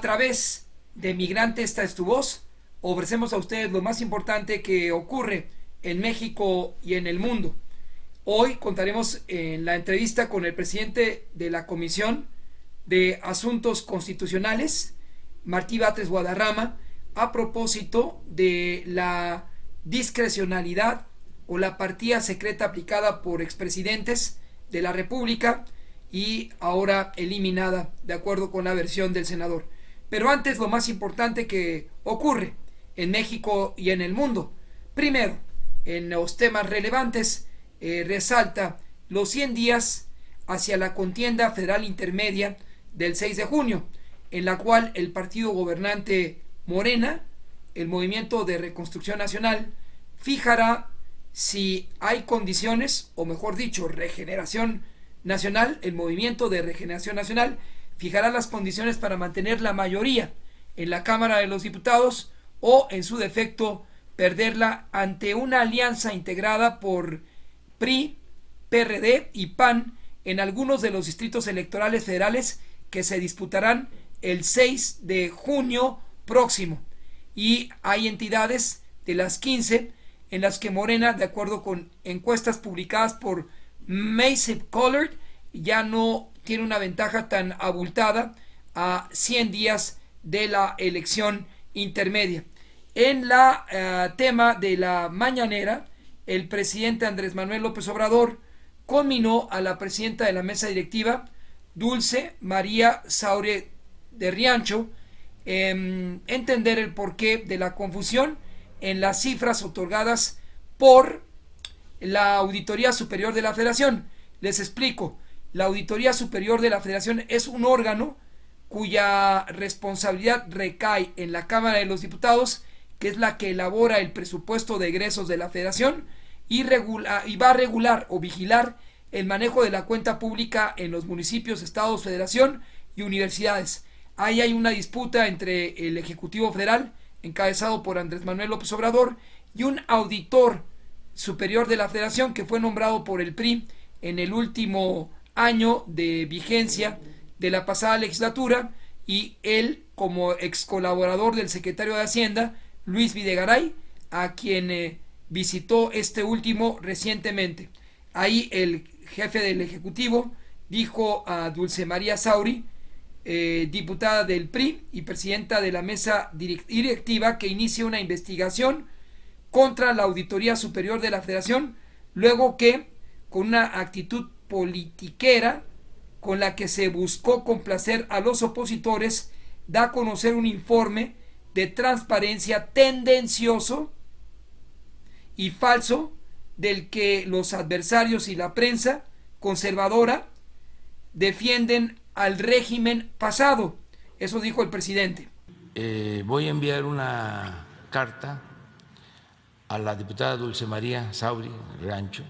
A través de Migrante, esta es tu voz, ofrecemos a ustedes lo más importante que ocurre en México y en el mundo. Hoy contaremos en la entrevista con el presidente de la Comisión de Asuntos Constitucionales, Martí Batres Guadarrama, a propósito de la discrecionalidad o la partida secreta aplicada por expresidentes de la República y ahora eliminada de acuerdo con la versión del senador. Pero antes, lo más importante que ocurre en México y en el mundo. Primero, en los temas relevantes, resalta los 100 días hacia la contienda federal intermedia del 6 de junio, en la cual el partido gobernante Morena, el Movimiento de Reconstrucción Nacional, fijará si hay condiciones, o mejor dicho, Regeneración Nacional, el Movimiento de Regeneración Nacional, fijará las condiciones para mantener la mayoría en la Cámara de los Diputados o, en su defecto, perderla ante una alianza integrada por PRI, PRD y PAN en algunos de los distritos electorales federales que se disputarán el 6 de junio próximo. Y hay entidades de las 15 en las que Morena, de acuerdo con encuestas publicadas por Massive Colored, ya no tiene una ventaja tan abultada a 100 días de la elección intermedia. En la tema de la mañanera, el presidente Andrés Manuel López Obrador conminó a la presidenta de la mesa directiva, Dulce María Sauri de Riancho, entender el porqué de la confusión en las cifras otorgadas por la Auditoría Superior de la Federación. Les explico. La Auditoría Superior de la Federación es un órgano cuya responsabilidad recae en la Cámara de los Diputados, que es la que elabora el presupuesto de egresos de la Federación y va a regular o vigilar el manejo de la cuenta pública en los municipios, estados, federación y universidades. Ahí hay una disputa entre el Ejecutivo Federal, encabezado por Andrés Manuel López Obrador, y un auditor superior de la Federación que fue nombrado por el PRI en el último año de vigencia de la pasada legislatura, y él como ex colaborador del secretario de Hacienda, Luis Videgaray, a quien visitó este último recientemente. Ahí el jefe del Ejecutivo dijo a Dulce María Sauri, diputada del PRI y presidenta de la mesa directiva, que inicie una investigación contra la Auditoría Superior de la Federación, luego que, con una actitud politiquera con la que se buscó complacer a los opositores, da a conocer un informe de transparencia tendencioso y falso, del que los adversarios y la prensa conservadora defienden al régimen pasado. Eso dijo el presidente. Voy a enviar una carta a la diputada Dulce María Sauri Rancho,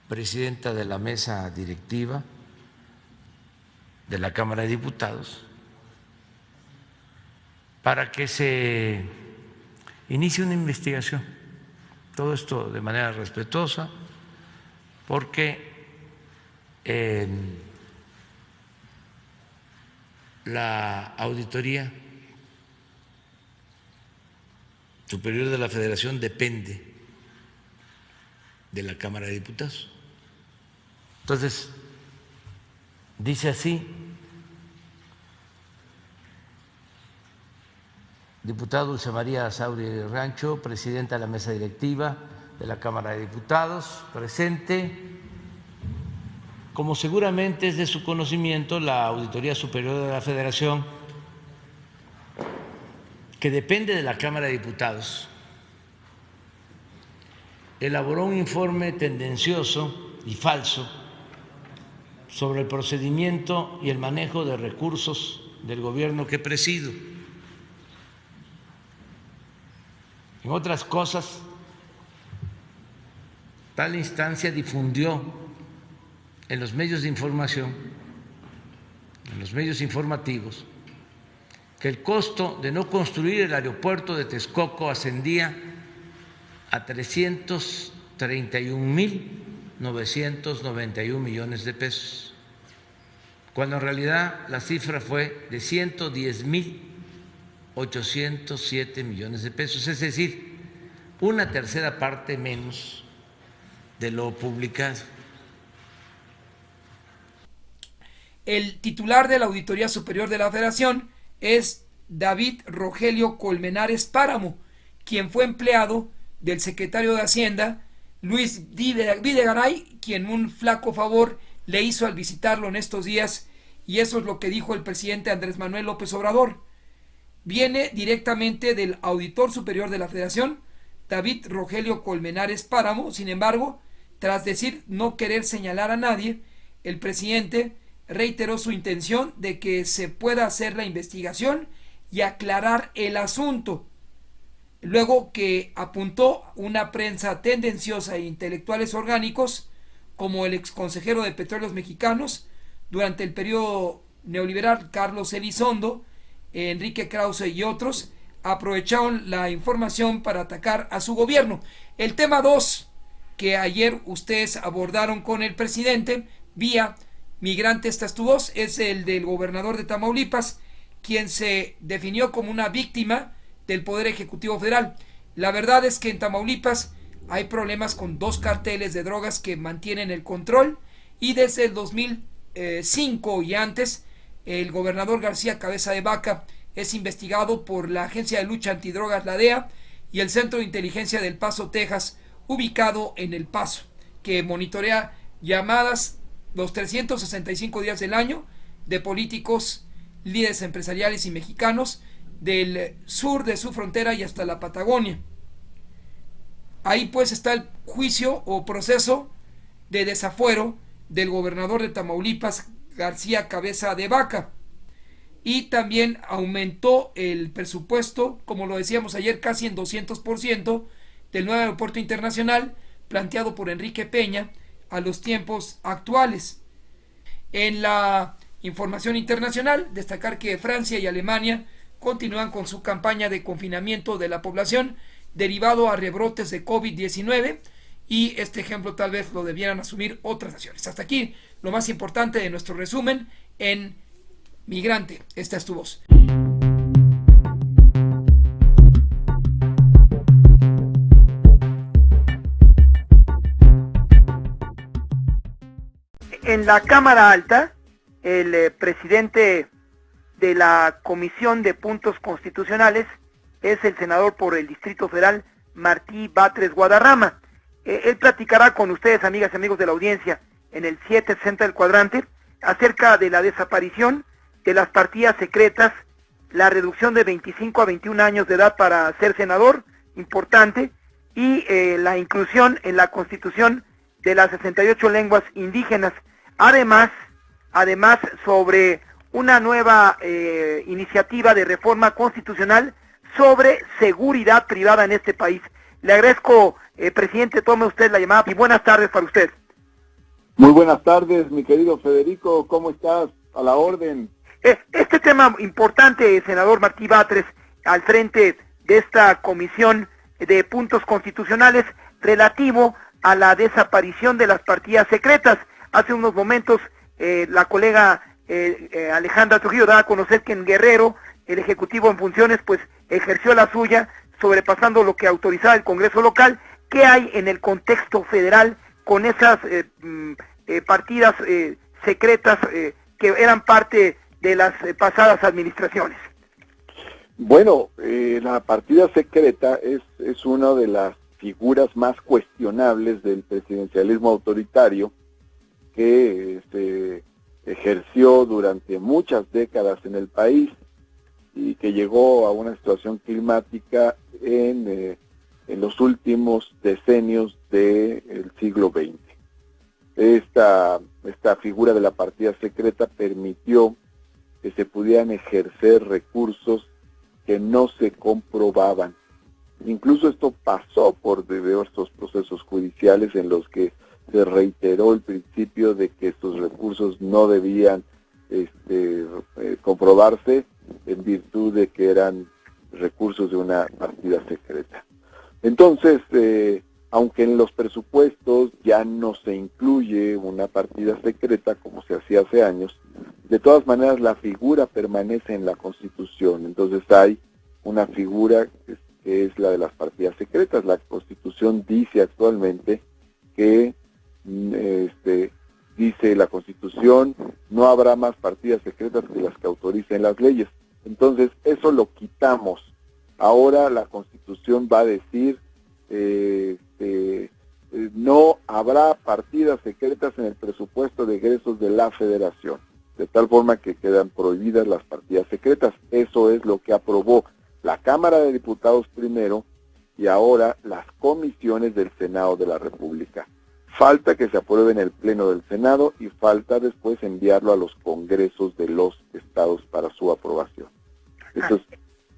presidenta de la mesa directiva de la Cámara de Diputados, para que se inicie una investigación. Todo esto de manera respetuosa, porque la Auditoría Superior de la Federación depende de la Cámara de Diputados. Entonces, dice así: diputada Dulce María Sauri Rancho, presidenta de la mesa directiva de la Cámara de Diputados, presente. Como seguramente es de su conocimiento, la Auditoría Superior de la Federación, que depende de la Cámara de Diputados, elaboró un informe tendencioso y falso sobre el procedimiento y el manejo de recursos del gobierno que presido. En otras cosas, tal instancia difundió en los medios de información, en los medios informativos, que el costo de no construir el aeropuerto de Texcoco ascendía a 331.991 millones de pesos, cuando en realidad la cifra fue de 110.807 millones de pesos, es decir, una tercera parte menos de lo publicado. El titular de la Auditoría Superior de la Federación es David Rogelio Colmenares Páramo, quien fue empleado del secretario de Hacienda, Luis Videgaray, quien un flaco favor le hizo al visitarlo en estos días, y eso es lo que dijo el presidente Andrés Manuel López Obrador. Viene directamente del Auditor Superior de la Federación, David Rogelio Colmenares Páramo. Sin embargo, tras decir no querer señalar a nadie, el presidente reiteró su intención de que se pueda hacer la investigación y aclarar el asunto, luego que apuntó una prensa tendenciosa e intelectuales orgánicos como el exconsejero de Petróleos Mexicanos durante el periodo neoliberal Carlos Elizondo, Enrique Krause y otros aprovecharon la información para atacar a su gobierno. El tema 2 que ayer ustedes abordaron con el presidente vía Migrante Esta es tu voz es el del gobernador de Tamaulipas, quien se definió como una víctima del Poder Ejecutivo Federal. La verdad es que en Tamaulipas hay problemas con 2 carteles de drogas que mantienen el control, y desde el 2005 y antes el gobernador García Cabeza de Vaca es investigado por la Agencia de Lucha Antidrogas, la DEA, y el Centro de Inteligencia del Paso, Texas, ubicado en El Paso, que monitorea llamadas los 365 días del año de políticos, líderes empresariales y mexicanos del sur de su frontera y hasta la Patagonia. Ahí pues está el juicio o proceso de desafuero del gobernador de Tamaulipas, García Cabeza de Vaca. Y también aumentó el presupuesto, como lo decíamos ayer, casi en 200% del nuevo aeropuerto internacional planteado por Enrique Peña a los tiempos actuales. En la información internacional, destacar que Francia y Alemania continúan con su campaña de confinamiento de la población derivado a rebrotes de COVID-19, y este ejemplo tal vez lo debieran asumir otras naciones. Hasta aquí lo más importante de nuestro resumen en Migrante, esta es tu voz. En la Cámara Alta, el presidente de la Comisión de Puntos Constitucionales es el senador por el Distrito Federal, Martí Batres Guadarrama. Él platicará con ustedes, amigas y amigos de la audiencia, en el 760 del cuadrante, acerca de la desaparición de las partidas secretas, la reducción de 25 a 21 años de edad para ser senador, importante, y la inclusión en la Constitución de las 68 lenguas indígenas. Además sobre una nueva iniciativa de reforma constitucional sobre seguridad privada en este país. Le agradezco, presidente, tome usted la llamada y buenas tardes para usted. Muy buenas tardes, mi querido Federico, ¿cómo estás? A la orden. Este tema importante, senador Martí Batres, al frente de esta comisión de puntos constitucionales relativo a la desaparición de las partidas secretas. Hace unos momentos la colega Alejandra Trujillo daba a conocer que en Guerrero el Ejecutivo en funciones pues ejerció la suya, sobrepasando lo que autorizaba el Congreso local. ¿Qué hay en el contexto federal con esas partidas secretas que eran parte de las pasadas administraciones? Bueno, la partida secreta es una de las figuras más cuestionables del presidencialismo autoritario que se ejerció durante muchas décadas en el país y que llegó a una situación climática en los últimos decenios del siglo XX. Esta figura de la partida secreta permitió que se pudieran ejercer recursos que no se comprobaban. Incluso esto pasó por diversos procesos judiciales en los que se reiteró el principio de que estos recursos no debían comprobarse en virtud de que eran recursos de una partida secreta. Entonces, aunque en los presupuestos ya no se incluye una partida secreta como se hacía hace años, De todas maneras, la figura permanece en la Constitución. Entonces hay una figura que es la de las partidas secretas. La Constitución dice actualmente que, dice la Constitución, no habrá más partidas secretas que las que autoricen las leyes. Entonces, eso lo quitamos. Ahora la Constitución va a decir, no habrá partidas secretas en el presupuesto de egresos de la Federación, de tal forma que quedan prohibidas las partidas secretas. Eso es lo que aprobó la Cámara de Diputados primero y ahora las comisiones del Senado de la República. Falta que se apruebe en el Pleno del Senado y falta después enviarlo a los congresos de los estados para su aprobación.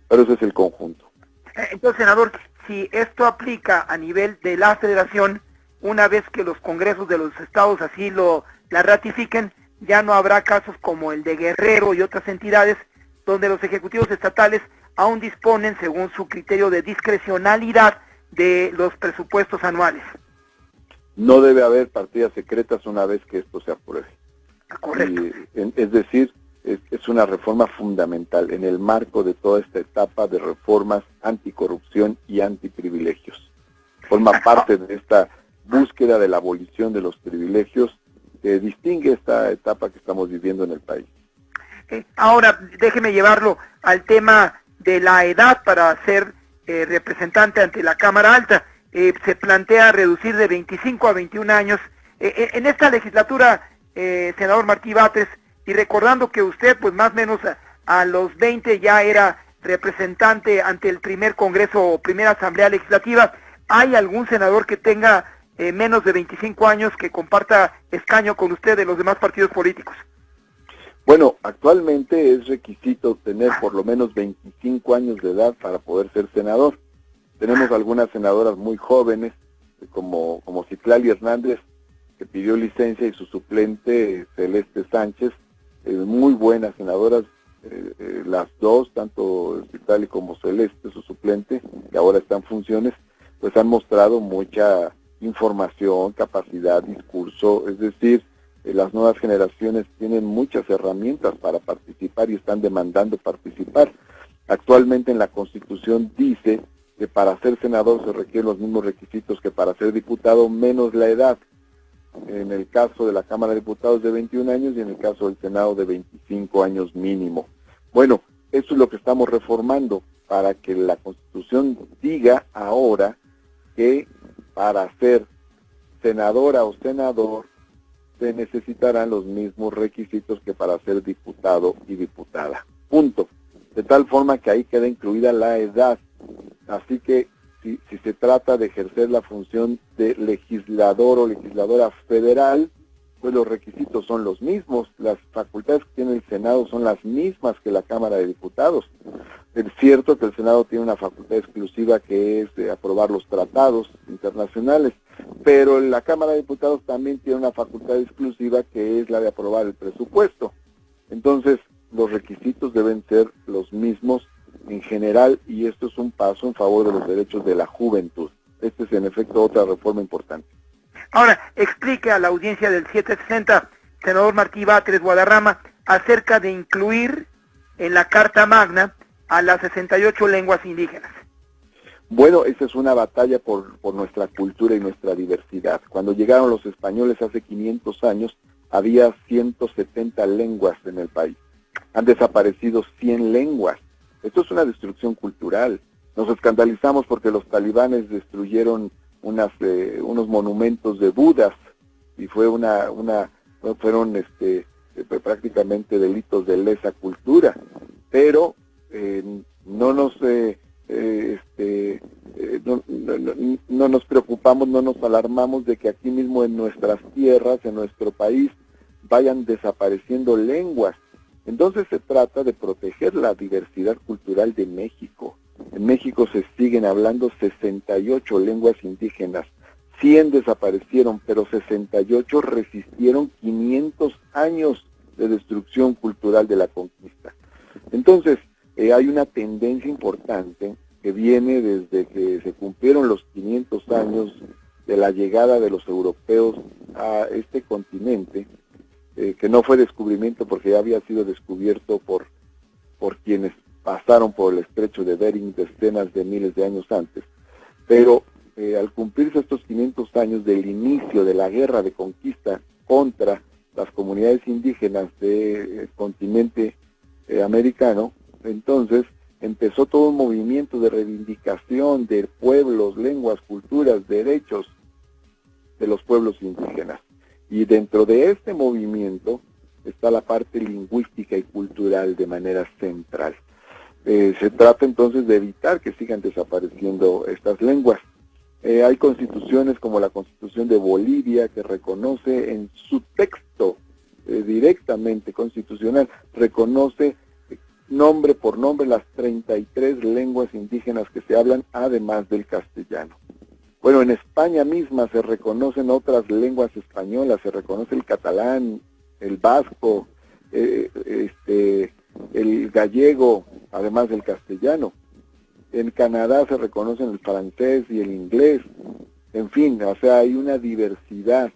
Pero ese es el conjunto. Entonces, senador, si esto aplica a nivel de la Federación, una vez que los congresos de los estados así la ratifiquen, ya no habrá casos como el de Guerrero y otras entidades donde los ejecutivos estatales aún disponen, según su criterio de discrecionalidad, de los presupuestos anuales. No debe haber partidas secretas una vez que esto se apruebe. Correcto. Es decir, es una reforma fundamental en el marco de toda esta etapa de reformas anticorrupción y antiprivilegios. Forma parte de esta búsqueda de la abolición de los privilegios que distingue esta etapa que estamos viviendo en el país. Ahora, déjeme llevarlo al tema de la edad para ser representante ante la Cámara Alta. Se plantea reducir de 25 a 21 años. En esta legislatura, senador Martí Batres, y recordando que usted, pues más o menos a los 20 ya era representante ante el primer Congreso o primera Asamblea Legislativa, ¿hay algún senador que tenga menos de 25 años que comparta escaño con usted de los demás partidos políticos? Bueno, actualmente es requisito tener por lo menos 25 años de edad para poder ser senador. Tenemos algunas senadoras muy jóvenes, como Citlali Hernández, que pidió licencia, y su suplente, Celeste Sánchez, muy buenas senadoras, las dos, tanto Citlali como Celeste, su suplente, que ahora está en funciones, pues han mostrado mucha información, capacidad, discurso, es decir, las nuevas generaciones tienen muchas herramientas para participar y están demandando participar. Actualmente en la Constitución dice que para ser senador se requieren los mismos requisitos que para ser diputado, menos la edad. En el caso de la Cámara de Diputados de 21 años y en el caso del Senado de 25 años mínimo. Bueno, eso es lo que estamos reformando para que la Constitución diga ahora que para ser senadora o senador se necesitarán los mismos requisitos que para ser diputado y diputada. Punto. De tal forma que ahí queda incluida la edad. Así que si se trata de ejercer la función de legislador o legisladora federal, pues los requisitos son los mismos. Las facultades que tiene el Senado son las mismas que la Cámara de Diputados. Es cierto que el Senado tiene una facultad exclusiva que es de aprobar los tratados internacionales, pero la Cámara de Diputados también tiene una facultad exclusiva que es la de aprobar el presupuesto. Entonces, los requisitos deben ser los mismos en general, y esto es un paso en favor de los derechos de la juventud. Esta es en efecto otra reforma importante. Ahora, explique a la audiencia del 760, senador Martí Batres Guadarrama, acerca de incluir en la Carta Magna a las 68 lenguas indígenas. Bueno, esa es una batalla por nuestra cultura y nuestra diversidad. Cuando llegaron los españoles hace 500 años, había 170 lenguas en el país. Han desaparecido 100 lenguas. Esto es una destrucción cultural. Nos escandalizamos porque los talibanes destruyeron unos monumentos de Budas y fueron prácticamente delitos de lesa cultura. Pero no nos preocupamos, no nos alarmamos de que aquí mismo en nuestras tierras, en nuestro país, vayan desapareciendo lenguas. Entonces se trata de proteger la diversidad cultural de México. En México se siguen hablando 68 lenguas indígenas. 100 desaparecieron, pero 68 resistieron 500 años de destrucción cultural de la conquista. Entonces, hay una tendencia importante que viene desde que se cumplieron los 500 años de la llegada de los europeos a este continente, que no fue descubrimiento porque ya había sido descubierto por quienes pasaron por el estrecho de Bering decenas de miles de años antes, pero al cumplirse estos 500 años del inicio de la guerra de conquista contra las comunidades indígenas del continente americano, entonces empezó todo un movimiento de reivindicación de pueblos, lenguas, culturas, derechos de los pueblos indígenas. Y dentro de este movimiento está la parte lingüística y cultural de manera central. Se trata entonces de evitar que sigan desapareciendo estas lenguas. Hay constituciones como la Constitución de Bolivia que reconoce en su texto directamente constitucional, reconoce nombre por nombre las 33 lenguas indígenas que se hablan, además del castellano. Bueno, en España misma se reconocen otras lenguas españolas, se reconoce el catalán, el vasco, el gallego, además del castellano. En Canadá se reconocen el francés y el inglés. En fin, o sea, hay una diversidad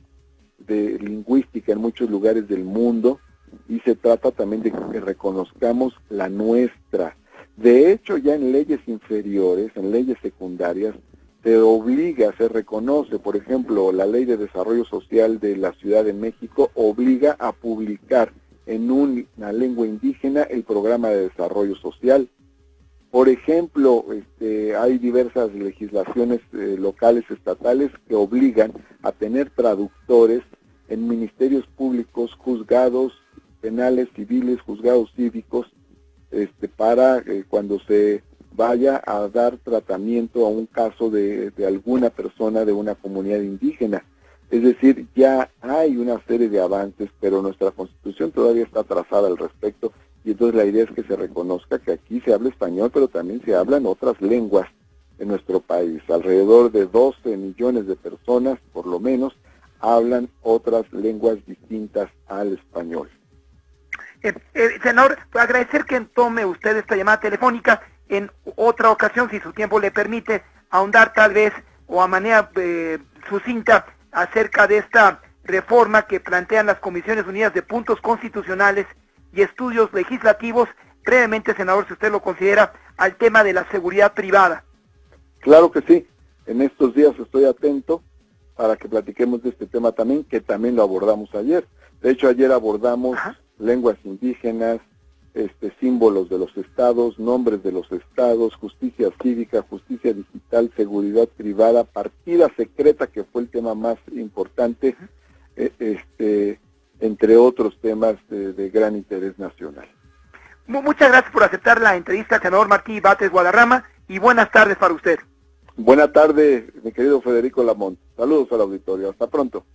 de lingüística en muchos lugares del mundo y se trata también de que reconozcamos la nuestra. De hecho, ya en leyes inferiores, en leyes secundarias, se obliga, se reconoce, por ejemplo, la Ley de Desarrollo Social de la Ciudad de México obliga a publicar en una lengua indígena el programa de desarrollo social. Por ejemplo, hay diversas legislaciones locales, estatales, que obligan a tener traductores en ministerios públicos, juzgados penales, civiles, juzgados cívicos, para cuando se vaya a dar tratamiento a un caso de alguna persona de una comunidad indígena. Es decir, ya hay una serie de avances, pero nuestra Constitución todavía está atrasada al respecto, y entonces la idea es que se reconozca que aquí se habla español, pero también se hablan otras lenguas en nuestro país. Alrededor de 12 millones de personas, por lo menos, hablan otras lenguas distintas al español. Senador, agradecer que tome usted esta llamada telefónica. En otra ocasión, si su tiempo le permite, ahondar tal vez o a manera sucinta acerca de esta reforma que plantean las Comisiones Unidas de Puntos Constitucionales y Estudios Legislativos, brevemente, senador, si usted lo considera, al tema de la seguridad privada. Claro que sí, en estos días estoy atento para que platiquemos de este tema también, que también lo abordamos ayer. De hecho, ayer abordamos lenguas indígenas, símbolos de los estados, nombres de los estados, justicia cívica, justicia digital, seguridad privada, partida secreta, que fue el tema más importante, entre otros temas de gran interés nacional. Muchas gracias por aceptar la entrevista, senador Martí Batres Guadarrama, y buenas tardes para usted. Buena tarde, mi querido Federico Lamont. Saludos al auditorio. Hasta pronto.